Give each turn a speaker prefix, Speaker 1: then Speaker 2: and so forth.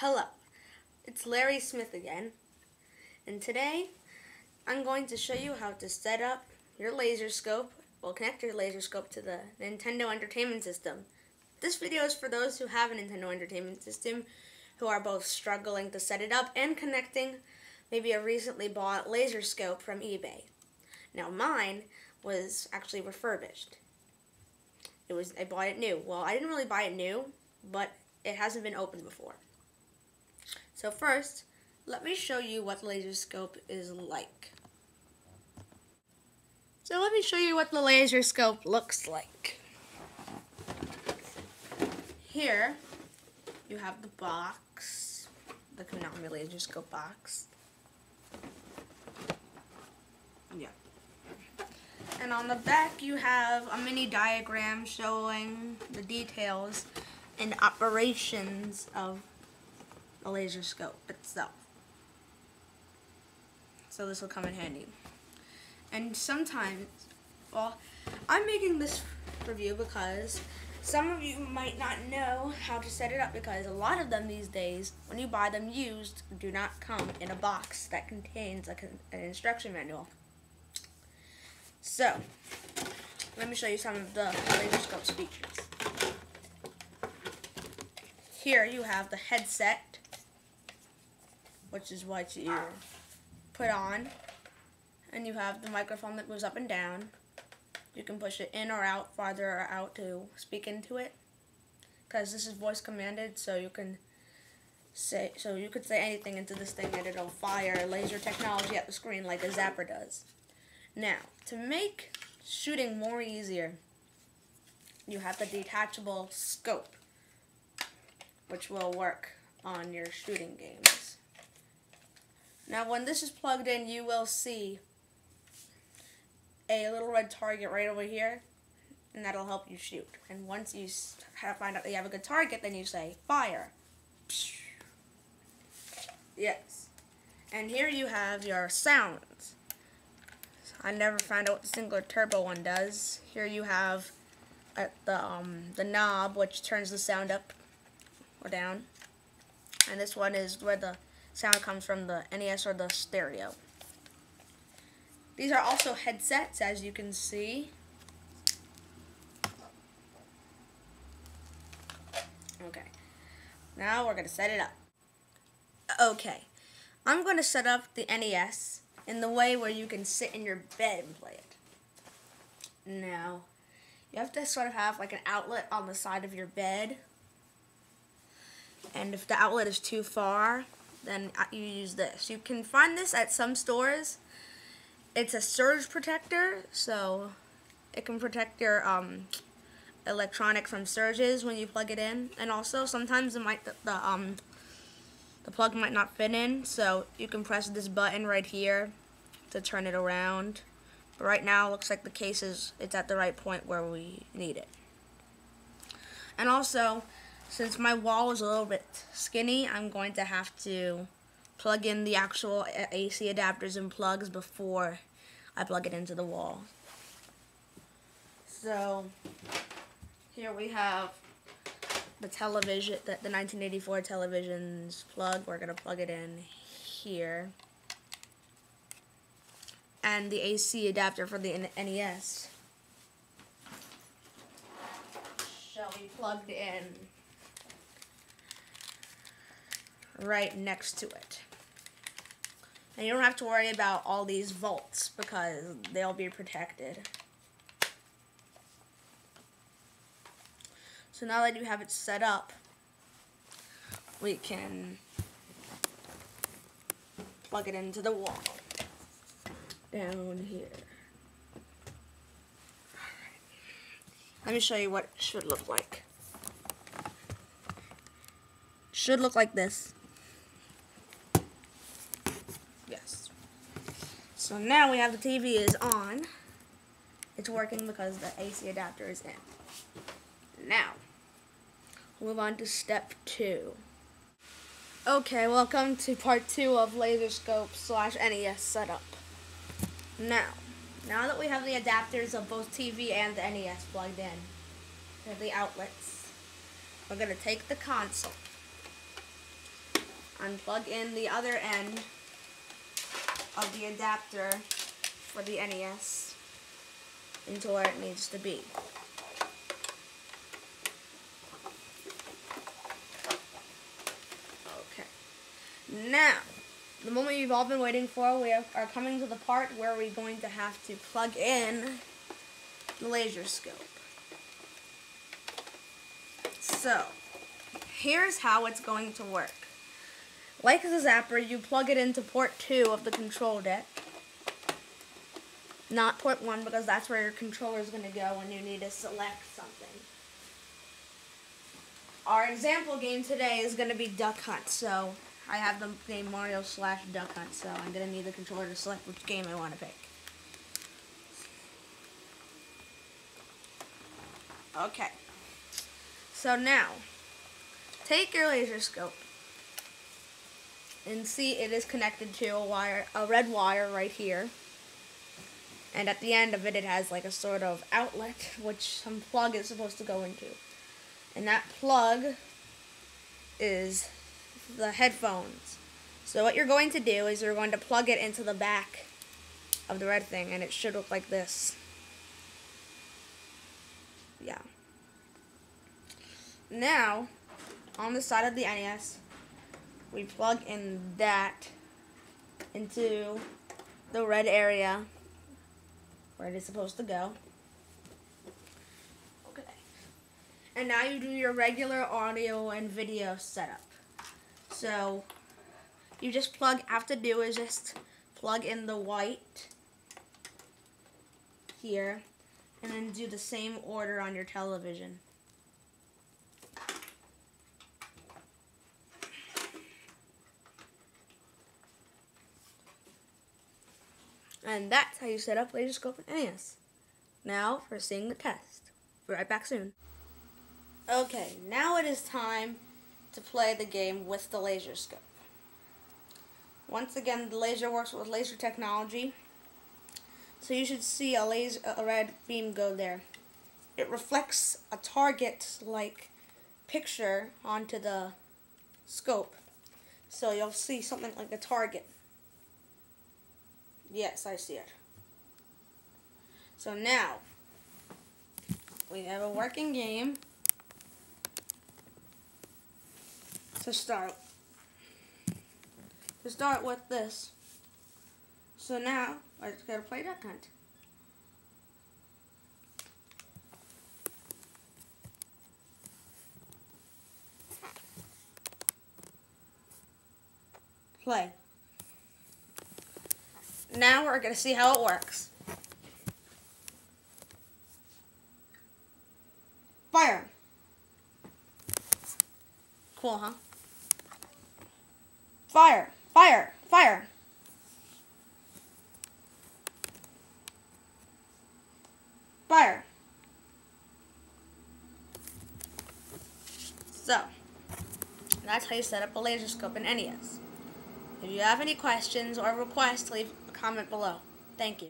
Speaker 1: Hello, it's Larry Smith again, and today I'm going to show you how to set up your Laserscope, connect your Laserscope to the Nintendo Entertainment System. This video is for those who have a Nintendo Entertainment System, who are both struggling to set it up and connecting maybe a recently bought Laserscope from eBay. Now mine was actually refurbished. I bought it new. Well, I didn't really buy it new, but it hasn't been opened before. So first, let me show you what the Laserscope is like. So let me show you what the Laserscope looks like. Here, you have the box, the Konami Laserscope box. Yeah. And on the back, you have a mini diagram showing the details and operations of the Laserscope itself. So this will come in handy. And sometimes, well, I'm making this review because some of you might not know how to set it up, because a lot of them these days, when you buy them used, do not come in a box that contains an instruction manual. So, let me show you some of the Laserscope's features. Here you have the headset, which is what you put on, and you have the microphone that moves up and down. You can push it in or out, farther or out, to speak into it, because this is voice commanded, so you could say anything into this thing and it'll fire laser technology at the screen like a zapper does. Now, to make shooting more easier, you have the detachable scope, which will work on your shooting games. Now, when this is plugged in, you will see a little red target right over here, and that'll help you shoot. And once you find out that you have a good target, then you say, fire. Yes. And here you have your sounds. I never found out what the singular turbo one does. Here you have the knob, which turns the sound up or down. And this one is where the sound comes from, the NES or the stereo. These are also headsets, as you can see. Okay, now we're going to set it up. Okay, I'm going to set up the NES in the way where you can sit in your bed and play it. Now, you have to sort of have like an outlet on the side of your bed. And if the outlet is too far, then you use this. You can find this at some stores. It's a surge protector, so it can protect your electronic from surges when you plug it in. And also, sometimes the plug might not fit in, so you can press this button right here to turn it around. But right now, it looks like the case it's at the right point where we need it. And also, since my wall is a little bit skinny, I'm going to have to plug in the actual AC adapters and plugs before I plug it into the wall. So here we have the television, the 1984 television's plug. We're going to plug it in here. And the AC adapter for the NES shall be plugged in right next to it. And you don't have to worry about all these volts because they'll be protected. So now that you have it set up, we can plug it into the wall down here. Alright. Let me show you what it should look like. Should look like this. Yes. So now we have the TV is on. It's working because the AC adapter is in. Now, move on to step 2. Okay, welcome to part 2 of Laserscope/NES setup. Now that we have the adapters of both TV and the NES plugged in, we have the outlets. We're going to take the console. unplug in the other end of the adapter for the NES into where it needs to be. Okay. Now, the moment you've all been waiting for, we are coming to the part where we're going to have to plug in the Laserscope. So, here's how it's going to work. Like the zapper, you plug it into port 2 of the control deck. Not port 1, because that's where your controller is going to go when you need to select something. Our example game today is going to be Duck Hunt, so I have the name Mario/Duck Hunt, so I'm going to need the controller to select which game I want to pick. Okay. So now, take your Laserscope and see it is connected to a red wire right here. And at the end of it, it has like a sort of outlet, which some plug is supposed to go into. And that plug is the headphones. So what you're going to do is you're going to plug it into the back of the red thing, and it should look like this. Yeah. Now, on the side of the NES, we plug in that into the red area where it is supposed to go. Okay. And now you do your regular audio and video setup. So, you just have to do is just plug in the white here, and then do the same order on your television. And that's how you set up Laserscope and NES. Now for seeing the test. Be right back soon. Okay, now it is time to play the game with the Laserscope. Once again, the laser works with laser technology. So you should see a red beam go there. It reflects a target-like picture onto the scope. So you'll see something like a target. Yes, I see it. So now, we have a working game to start. To start with this. So now, I just gotta play Duck Hunt. Play. Now we're going to see how it works. Fire. Cool, huh? Fire. Fire. Fire. Fire. So, that's how you set up a Laserscope in NES. If you have any questions or requests, leave a comment below. Thank you.